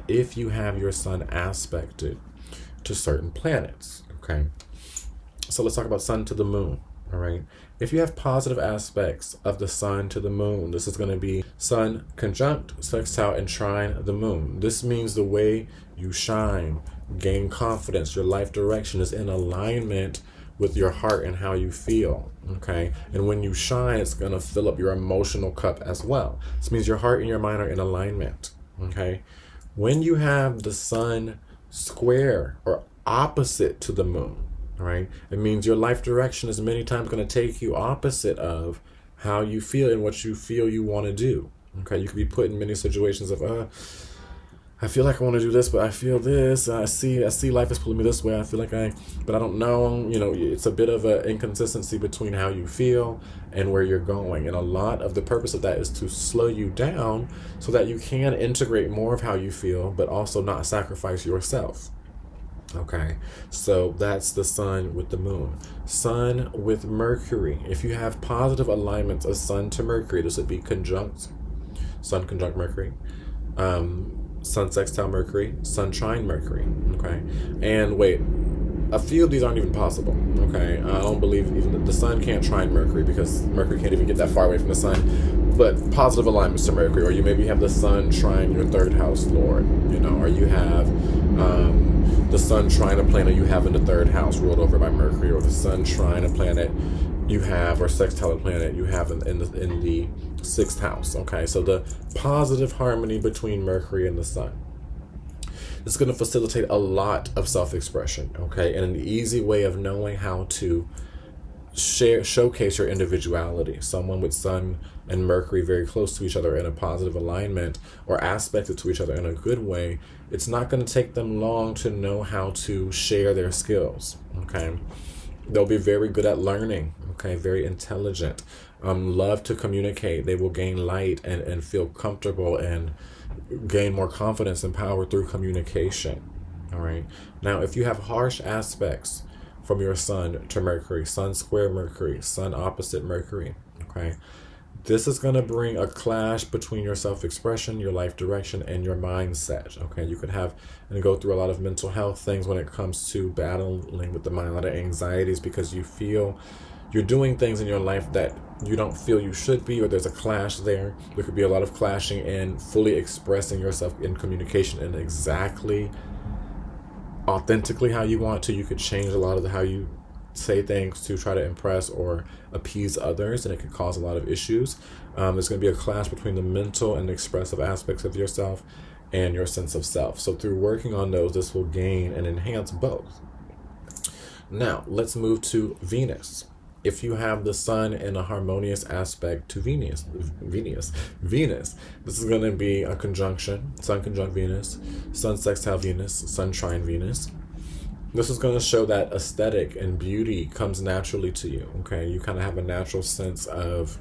if you have your sun aspected to certain planets, okay? So let's talk about sun to the moon, all right? If you have positive aspects of the sun to the moon, this is going to be sun conjunct, sextile, and trine the moon. This means the way you shine, gain confidence, your life direction is in alignment with your heart and how you feel, okay? And when you shine, it's going to fill up your emotional cup as well. This means your heart and your mind are in alignment, okay? When you have the sun square or opposite to the moon, all right, it means your life direction is many times going to take you opposite of how you feel and what you feel you want to do, okay? You could be put in many situations of, I feel like I want to do this, but I feel this. I see life is pulling me this way. I feel like but I don't know. You know, it's a bit of an inconsistency between how you feel and where you're going. And a lot of the purpose of that is to slow you down so that you can integrate more of how you feel, but also not sacrifice yourself. Okay, so that's the sun with the moon. Sun with Mercury. If you have positive alignments of sun to Mercury, this would be conjunct, sun conjunct Mercury. Sun sextile Mercury, sun trine Mercury, okay? And wait, a few of these aren't even possible, okay? I don't believe even the sun can't trine Mercury because Mercury can't even get that far away from the sun. But positive alignments to Mercury, or you maybe have the sun trine your third house lord, you know, or you have the sun trine a planet you have in the third house ruled over by Mercury, or the sun trine a planet you have, or sextile a planet you have in the sixth house, okay? So the positive harmony between Mercury and the sun. This is going to facilitate a lot of self-expression, okay? And an easy way of knowing how to showcase your individuality. Someone with sun and Mercury very close to each other in a positive alignment or aspected to each other in a good way, it's not going to take them long to know how to share their skills, okay? They'll be very good at learning, okay? Very intelligent, love to communicate. They will gain light and feel comfortable and gain more confidence and power through communication, all right? Now, if you have harsh aspects from your sun to Mercury, sun square Mercury, sun opposite Mercury, okay? This is going to bring a clash between your self-expression, your life direction, and your mindset, okay? You could have and go through a lot of mental health things when it comes to battling with the mind, a lot of anxieties because you feel you're doing things in your life that you don't feel you should be, or there's a clash there. There could be a lot of clashing in fully expressing yourself in communication and exactly authentically how you want to. You could change a lot of how you say things to try to impress or appease others, and it could cause a lot of issues. There's going to be a clash between the mental and expressive aspects of yourself and your sense of self. So through working on those, this will gain and enhance both. Now, let's move to Venus. If you have the sun in a harmonious aspect to Venus, this is going to be a conjunction, sun conjunct Venus, sun sextile Venus, sun trine Venus. This is going to show that aesthetic and beauty comes naturally to you, okay? You kind of have a natural sense of,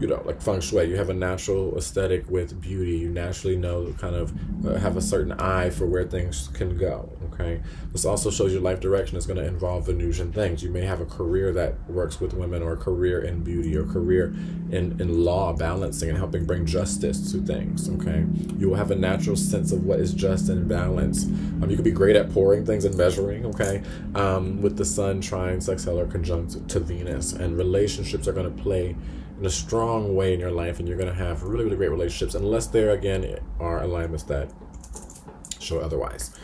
like feng shui. You have a natural aesthetic with beauty. You naturally know, kind of have a certain eye for where things can go, okay? This also shows your life direction is going to involve Venusian things. You may have a career that works with women, or a career in beauty, or career in law, balancing and helping bring justice to things, okay? You will have a natural sense of what is just and balanced. You could be great at pouring things and measuring, okay? With the sun trine, sextile, or conjunct to Venus. And relationships are going to play in a strong way in your life, and you're going to have really, really great relationships, unless there, again, are alignments that show otherwise.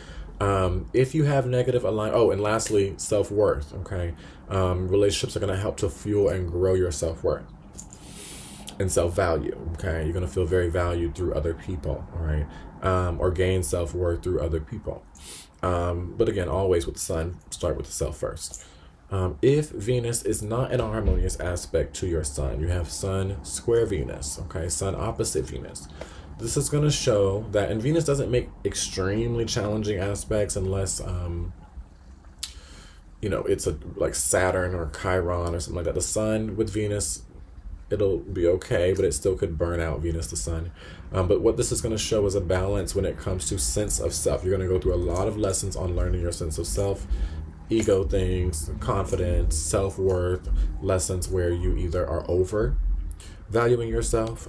If you have negative alignment, and lastly, self-worth, okay? Relationships are going to help to fuel and grow your self-worth and self-value, okay? You're going to feel very valued through other people, all right? Or gain self-worth through other people. But again, always with the sun, start with the self first. If Venus is not in a harmonious aspect to your sun, you have sun square Venus, okay, sun opposite Venus. This is going to show that, and Venus doesn't make extremely challenging aspects unless, it's like Saturn or Chiron or something like that. The sun with Venus, it'll be okay, but it still could burn out Venus, the sun. But what this is going to show is a balance when it comes to sense of self. You're going to go through a lot of lessons on learning your sense of self, ego things, confidence, self-worth, lessons where you either are over valuing yourself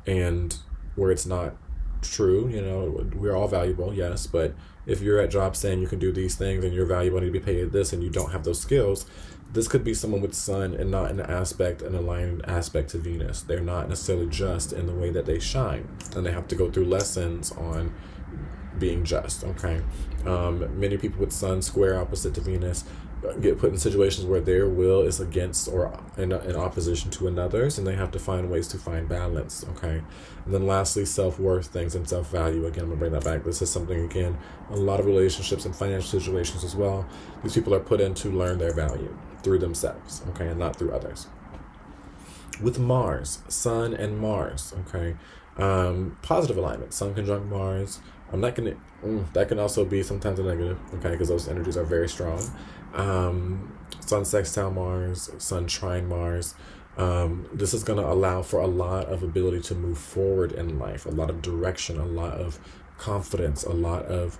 and where it's not true. You know, we're all valuable, yes, but if you're at jobs saying you can do these things and you're valuable and you need to be paid this and you don't have those skills, this could be someone with Sun and not an aspect, an aligned aspect to Venus. They're not necessarily just in the way that they shine, and they have to go through lessons on being just. Okay, many people with Sun square opposite to Venus get put in situations where their will is against or in opposition to another's, and they have to find ways to find balance. Okay, and then lastly, self-worth things and self-value. Again, I'm gonna bring that back. This is something, again, a lot of relationships and financial situations as well. These people are put in to learn their value through themselves, okay, and not through others. With Mars, Sun and Mars, okay, positive alignment, Sun conjunct Mars. I'm not gonna. That can also be sometimes a negative, okay, because those energies are very strong. Sun sextile Mars, Sun trine Mars. This is going to allow for a lot of ability to move forward in life, a lot of direction, a lot of confidence, a lot of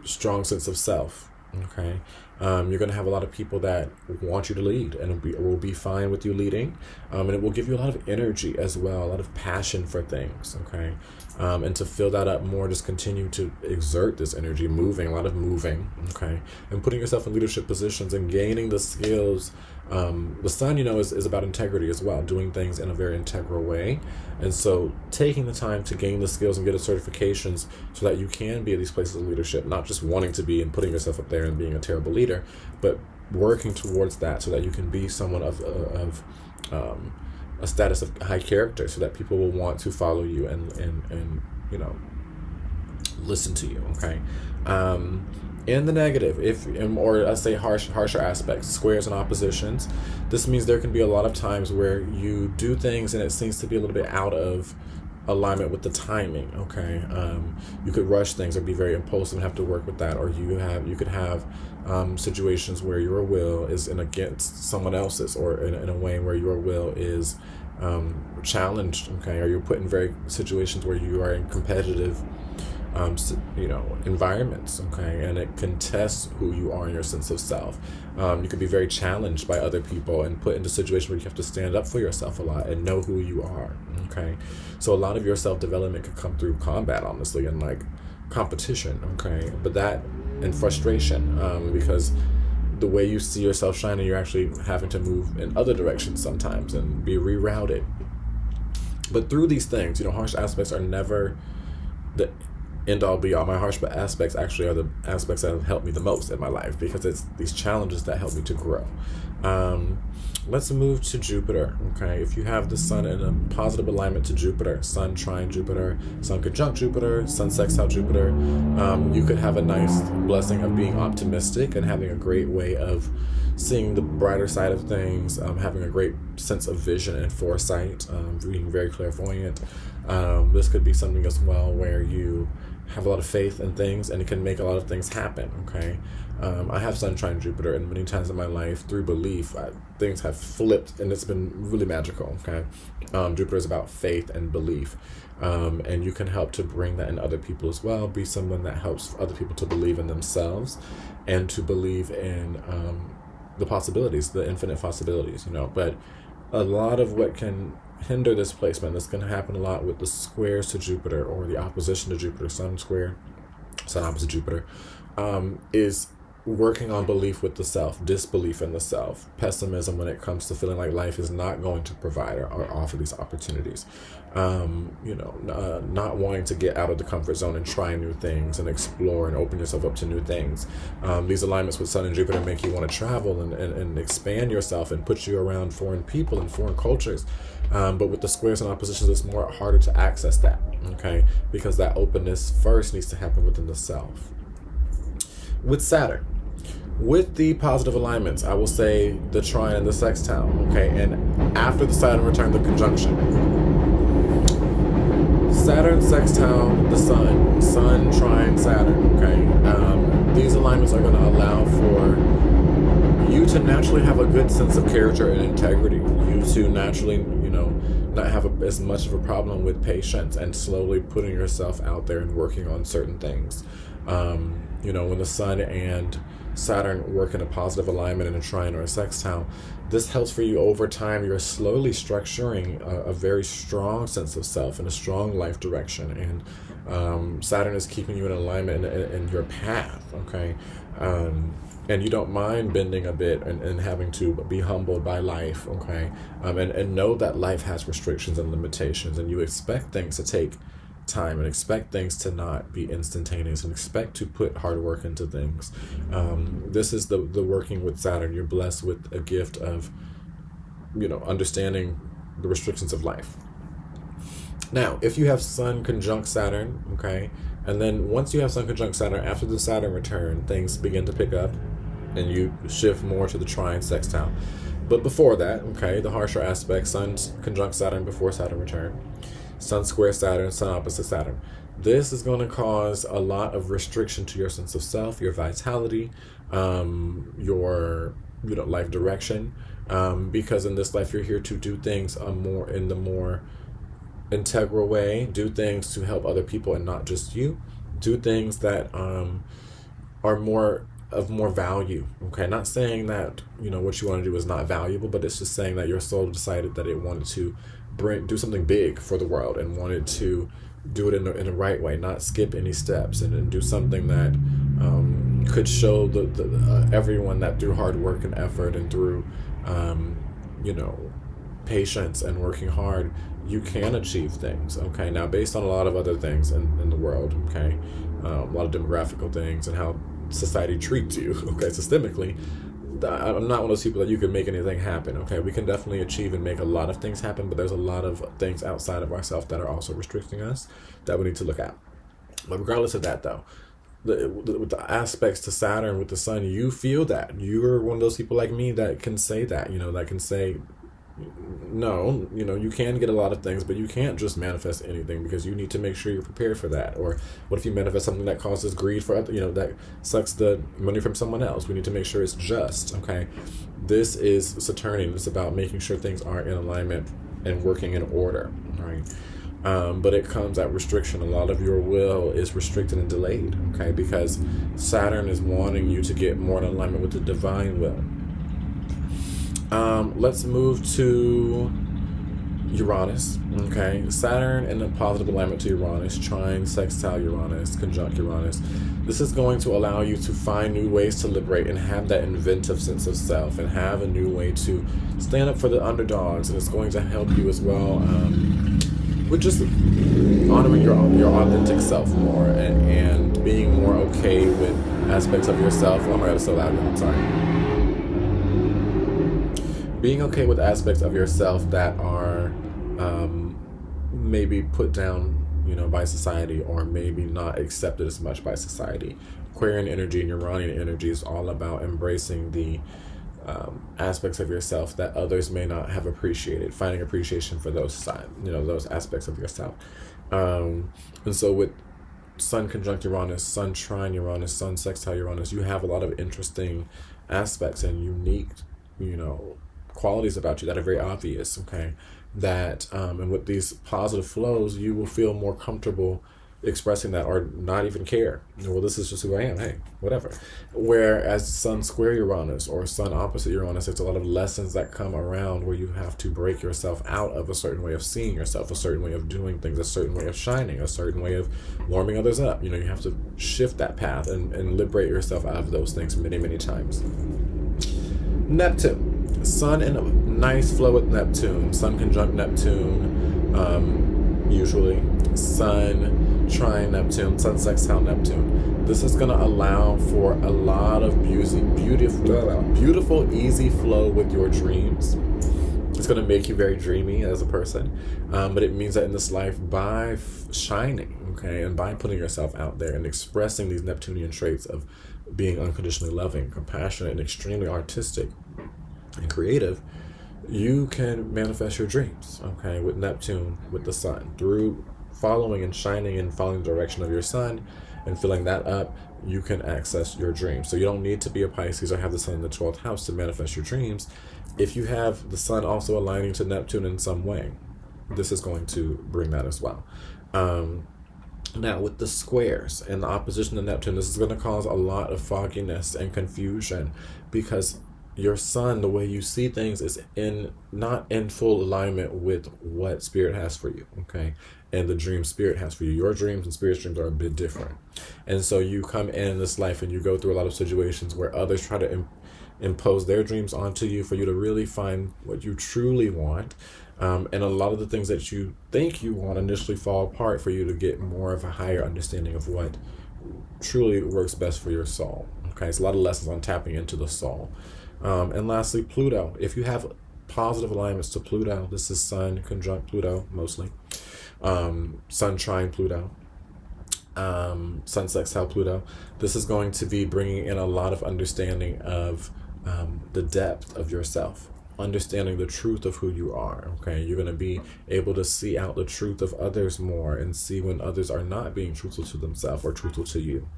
strong sense of self. Okay, you're going to have a lot of people that want you to lead, and will be fine with you leading, and it will give you a lot of energy as well, a lot of passion for things. Okay, and to fill that up more, just continue to exert this energy, a lot of moving. Okay, and putting yourself in leadership positions and gaining the skills. The Sun, you know, is about integrity as well, doing things in a very integral way. And so taking the time to gain the skills and get the certifications so that you can be at these places of leadership, not just wanting to be and putting yourself up there and being a terrible leader, but working towards that so that you can be someone of a status of high character, so that people will want to follow you and you know, listen to you. Okay. In the negative, or let's say harsher aspects, squares and oppositions, this means there can be a lot of times where you do things and it seems to be a little bit out of alignment with the timing. Okay, you could rush things or be very impulsive and have to work with that, or you could have situations where your will is in against someone else's, or in a way where your will is challenged. Okay, or you're put in very situations where you are in competitive environments, okay, and it can test who you are and your sense of self. You could be very challenged by other people and put into situations where you have to stand up for yourself a lot and know who you are, okay? So a lot of your self-development could come through combat, honestly, and like competition, okay? But that and frustration, because the way you see yourself shining, you're actually having to move in other directions sometimes and be rerouted. But through these things, harsh aspects are never the end all be all. My harsh aspects actually are the aspects that have helped me the most in my life, because it's these challenges that help me to grow. Let's move to Jupiter. Okay, if you have the Sun in a positive alignment to Jupiter, Sun trine Jupiter, Sun conjunct Jupiter, Sun sextile Jupiter, you could have a nice blessing of being optimistic and having a great way of seeing the brighter side of things, having a great sense of vision and foresight, being very clairvoyant. This could be something as well where you have a lot of faith in things and it can make a lot of things happen. Okay, I have Sun trine Jupiter, and many times in my life, through belief, things have flipped and it's been really magical. Okay, Jupiter is about faith and belief, and you can help to bring that in other people as well. Be someone that helps other people to believe in themselves and to believe in the possibilities, the infinite possibilities. But a lot of what can hinder this placement, this can happen a lot with the squares to Jupiter or the opposition to Jupiter, Sun square, Sun opposite Jupiter, is working on belief with the self, disbelief in the self, pessimism when it comes to feeling like life is not going to provide or offer these opportunities, not wanting to get out of the comfort zone and try new things and explore and open yourself up to new things. These alignments with Sun and Jupiter make you want to travel and expand yourself and put you around foreign people and foreign cultures. But with the squares and oppositions, it's more harder to access that, okay? Because that openness first needs to happen within the self. With Saturn, with the positive alignments, I will say the trine and the sextile, okay? And after the Saturn return, the conjunction. Saturn sextile the Sun, Sun trine Saturn, okay? These alignments are going to allow for you to naturally have a good sense of character and integrity. You to naturally, not have as much of a problem with patience and slowly putting yourself out there and working on certain things. When the sun and Saturn work in a positive alignment in a trine or a sextile, this helps for you over time. You're slowly structuring a very strong sense of self and a strong life direction. And Saturn is keeping you in alignment in your path, okay? And you don't mind bending a bit and having to be humbled by life, okay? And know that life has restrictions and limitations, and you expect things to take time and expect things to not be instantaneous and expect to put hard work into things. This is the working with Saturn. You're blessed with a gift of, understanding the restrictions of life. Now, if you have Sun conjunct Saturn, okay, and then once you have Sun conjunct Saturn, after the Saturn return, things begin to pick up and you shift more to the trine sextile. But before that, okay, the harsher aspect, Sun conjunct Saturn before Saturn return, Sun square Saturn, Sun opposite Saturn. This is going to cause a lot of restriction to your sense of self, your vitality, your life direction, because in this life you're here to do things in the more integral way, do things to help other people and not just you, do things that are more value. Okay, not saying that what you want to do is not valuable, but it's just saying that your soul decided that it wanted to do something big for the world and wanted to do it in the right way, not skip any steps, and do something that could show the everyone that through hard work and effort and through patience and working hard, you can achieve things. Okay, now based on a lot of other things in the world, okay, a lot of demographical things and how society treats you, okay, systemically, I'm not one of those people that you can make anything happen. Okay, we can definitely achieve and make a lot of things happen, but there's a lot of things outside of ourselves that are also restricting us that we need to look at. But regardless of that, though, with the aspects to Saturn with the sun, you feel that you're one of those people like me that can say that, that can say no, you can get a lot of things, but you can't just manifest anything, because you need to make sure you're prepared for that. Or what if you manifest something that causes greed for other, that sucks the money from someone else? We need to make sure it's just, okay? This is Saturnian. It's about making sure things are in alignment and working in order, right? But it comes at restriction. A lot of your will is restricted and delayed, okay? Because Saturn is wanting you to get more in alignment with the divine will. Let's move to Uranus, okay? Saturn in a positive alignment to Uranus, trine, sextile Uranus, conjunct Uranus. This is going to allow you to find new ways to liberate and have that inventive sense of self and have a new way to stand up for the underdogs. And it's going to help you as well with just honoring your authentic self more and being more okay with aspects of yourself. Oh my God, it's so loud. I'm sorry. Being okay with aspects of yourself that are maybe put down, by society, or maybe not accepted as much by society. Aquarian energy and Uranian energy is all about embracing the aspects of yourself that others may not have appreciated, finding appreciation for those those aspects of yourself. And so with Sun conjunct Uranus, Sun trine Uranus, Sun sextile Uranus, you have a lot of interesting aspects and unique, qualities about you that are very obvious, okay? That and with these positive flows, you will feel more comfortable expressing that, or not even care. Well, this is just who I am. Hey, whatever. Whereas Sun square Uranus or Sun opposite Uranus, there's a lot of lessons that come around where you have to break yourself out of a certain way of seeing yourself, a certain way of doing things, a certain way of shining, a certain way of warming others up. You have to shift that path and liberate yourself out of those things many, many times. Neptune. Sun in a nice flow with Neptune. Sun conjunct Neptune, usually. Sun trine Neptune, Sun sextile Neptune. This is going to allow for a lot of beautiful, easy flow with your dreams. It's going to make you very dreamy as a person, but it means that in this life, by shining, okay, and by putting yourself out there and expressing these Neptunian traits of being unconditionally loving, compassionate, and extremely artistic and creative, you can manifest your dreams, okay, with Neptune, with the sun, through following and shining and following the direction of your sun and filling that up. You can access your dreams. So you don't need to be a Pisces or have the sun in the 12th house to manifest your dreams. If you have the sun also aligning to Neptune in some way, this is going to bring that as well. Now, with the squares and the opposition to Neptune, this is going to cause a lot of fogginess and confusion, because your sun, the way you see things, is not in full alignment with what spirit has for you, okay? And the dream spirit has for you. Your dreams and spirit's dreams are a bit different. And so you come in this life and you go through a lot of situations where others try to impose their dreams onto you for you to really find what you truly want. And a lot of the things that you think you want initially fall apart for you to get more of a higher understanding of what truly works best for your soul. Okay, it's a lot of lessons on tapping into the soul. And lastly, Pluto. If you have positive alignments to Pluto, this is Sun conjunct Pluto mostly. Sun trine Pluto. Sun sextile Pluto. This is going to be bringing in a lot of understanding of the depth of yourself, understanding the truth of who you are. Okay, you're going to be able to see out the truth of others more and see when others are not being truthful to themselves or truthful to you.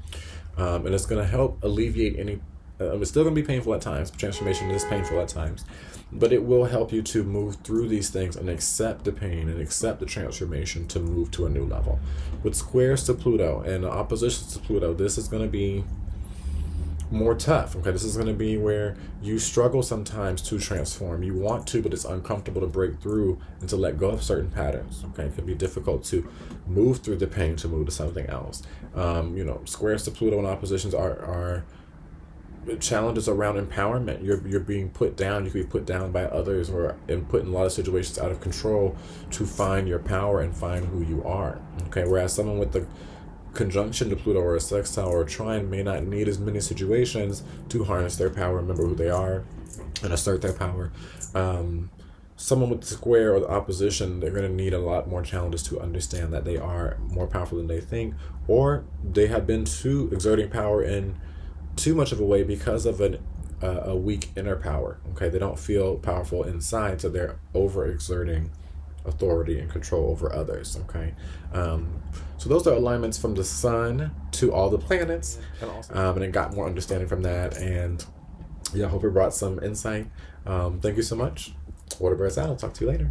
And it's going to help alleviate any it's still going to be painful at times. Transformation is painful at times, but it will help you to move through these things and accept the pain and accept the transformation to move to a new level. With squares to Pluto and oppositions to Pluto, this is going to be more tough. Okay, this is going to be where you struggle sometimes to transform. You want to, but it's uncomfortable to break through and to let go of certain patterns. Okay, it can be difficult to move through the pain to move to something else. Squares to Pluto and oppositions are challenges around empowerment. You're being put down. You can be put down by others or put in a lot of situations out of control to find your power and find who you are. Okay, whereas someone with the conjunction to Pluto or a sextile or a trine may not need as many situations to harness their power, remember who they are, and assert their power. Someone with the square or the opposition, they're going to need a lot more challenges to understand that they are more powerful than they think, or they have been too exerting power in too much of a way because of a weak inner power. Okay, they don't feel powerful inside, so they're overexerting authority and control over others. Okay, so those are alignments from the sun to all the planets, and it got more understanding from that. And yeah, I hope it brought some insight. Thank you so much. Waterbirds out. I'll talk to you later.